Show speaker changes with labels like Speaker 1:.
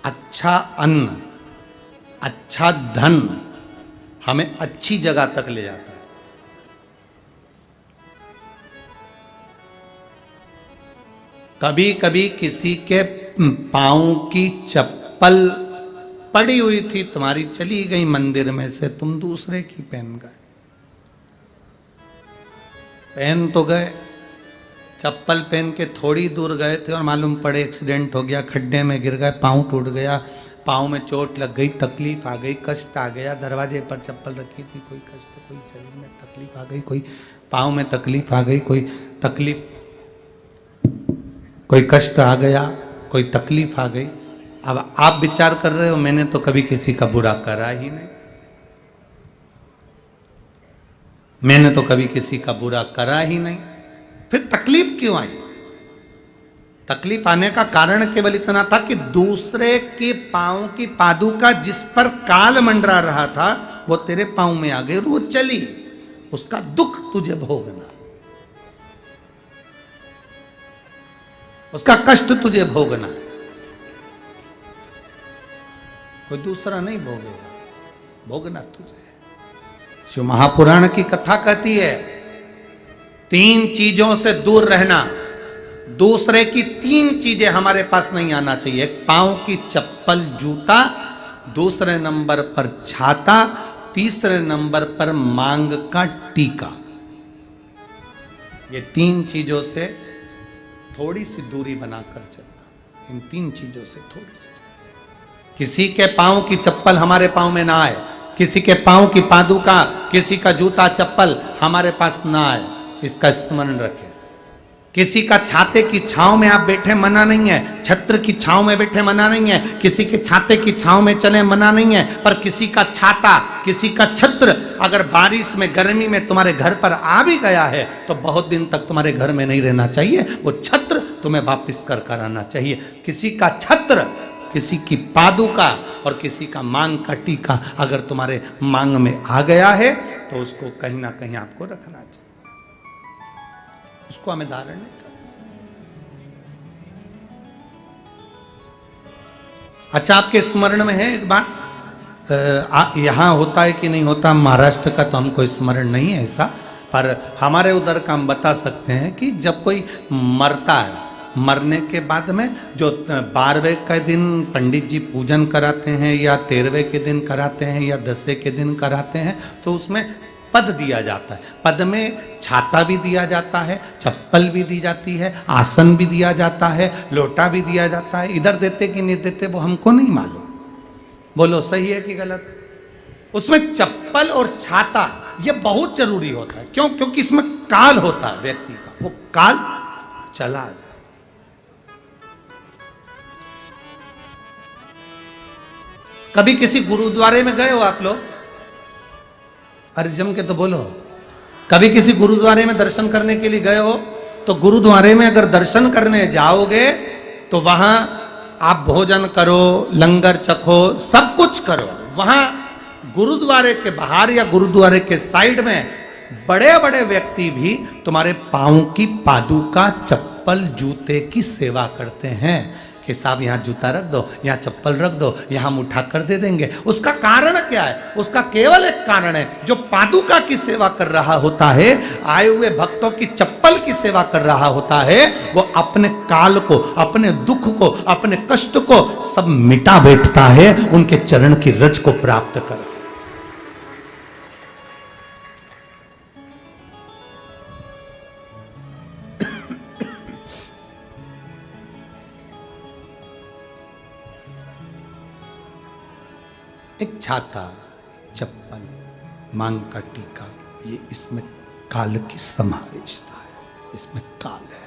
Speaker 1: अच्छा अन्न, अच्छा धन हमें अच्छी जगह तक ले जाता है। कभी कभी किसी के पांव की चप्पल पड़ी हुई थी, तुम्हारी चली गई मंदिर में से, तुम दूसरे की पहन गए। पहन तो गए, चप्पल पहन के थोड़ी दूर गए थे और मालूम पड़े एक्सीडेंट हो गया, खड्डे में गिर गए, पांव टूट गया, पांव में चोट लग गई, तकलीफ आ गई, कष्ट आ गया। दरवाजे पर चप्पल रखी थी, कोई कष्ट, कोई शरीर में तकलीफ आ गई, कोई पांव में तकलीफ आ गई, कोई तकलीफ, कोई कष्ट आ गया, कोई तकलीफ आ गई। अब आप विचार कर रहे हो मैंने तो कभी किसी का बुरा करा ही नहीं, मैंने तो कभी किसी का बुरा करा ही नहीं, फिर तकलीफ क्यों आई? तकलीफ आने का कारण केवल इतना था कि दूसरे के पांव की पादुका जिस पर काल मंडरा रहा था वो तेरे पांव में आ गई और वो चली, उसका दुख तुझे भोगना, उसका कष्ट तुझे भोगना, कोई दूसरा नहीं भोगेगा, भोगना तुझे। शिव महापुराण की कथा कहती है 3 चीजों से दूर रहना, दूसरे की 3 चीजें हमारे पास नहीं आना चाहिए। एक पांव की चप्पल जूता, दूसरे नंबर पर छाता, तीसरे नंबर पर मांग का टीका। ये 3 चीजों से थोड़ी सी दूरी बनाकर चलना, इन 3 चीजों से थोड़ी सी। किसी के पांव की चप्पल हमारे पांव में ना आए, किसी के पांव की पादुका, किसी का जूता चप्पल हमारे पास ना आए, इसका स्मरण रखें। किसी का छाते की छांव में आप बैठे मना नहीं है, छत्र की छांव में बैठे मना नहीं है, किसी के छाते की छांव में चले मना नहीं है, पर किसी का छाता, किसी का छत्र अगर बारिश में, गर्मी में तुम्हारे घर पर आ भी गया है तो बहुत दिन तक तुम्हारे घर में नहीं रहना चाहिए, वो छत्र तुम्हें वापस कर आना चाहिए। किसी का छत्र, किसी की पादुका और किसी का मांग का टीका अगर तुम्हारे मांग में आ गया है तो उसको कहीं ना कहीं आपको रखना चाहिए, उसको हमें धारण नहीं करना। अच्छा, आपके स्मरण में है एक बात, यहां होता है कि नहीं होता महाराष्ट्र का तो हमको स्मरण नहीं है ऐसा, पर हमारे उधर का हम बता सकते हैं कि जब कोई मरता है, मरने के बाद में जो 12वें के दिन पंडित जी पूजन कराते हैं या 13वें के दिन कराते हैं या 10वें के दिन कराते हैं तो उसमें पद दिया जाता है। पद में छाता भी दिया जाता है, चप्पल भी दी जाती है, आसन भी दिया जाता है, लोटा भी दिया जाता है। इधर देते कि नहीं देते वो हमको नहीं मालूम, बोलो सही है कि गलत? उसमें चप्पल और छाता ये बहुत जरूरी होता है। क्यों? क्योंकि इसमें काल होता है व्यक्ति का, वो काल चला जाए। कभी किसी गुरुद्वारे में गए हो आप लोग? अरे जम के तो बोलो। कभी किसी गुरुद्वारे में दर्शन करने के लिए गए हो? तो गुरुद्वारे में अगर दर्शन करने जाओगे तो वहां आप भोजन करो, लंगर चखो, सब कुछ करो। वहां गुरुद्वारे के बाहर या गुरुद्वारे के साइड में बड़े बड़े व्यक्ति भी तुम्हारे पांव की पादुका, चप्पल, जूते की सेवा करते हैं कि साहब यहाँ जूता रख दो, यहाँ चप्पल रख दो, यहाँ हम उठा कर दे देंगे। उसका कारण क्या है? उसका केवल एक कारण है, जो पादुका की सेवा कर रहा होता है, आए हुए भक्तों की चप्पल की सेवा कर रहा होता है, वो अपने काल को, अपने दुख को, अपने कष्ट को सब मिटा बैठता है उनके चरण की रज को प्राप्त कर। एक छाता, चप्पल, मांग का टीका, ये इसमें काल की समावेशता है, इसमें काल है।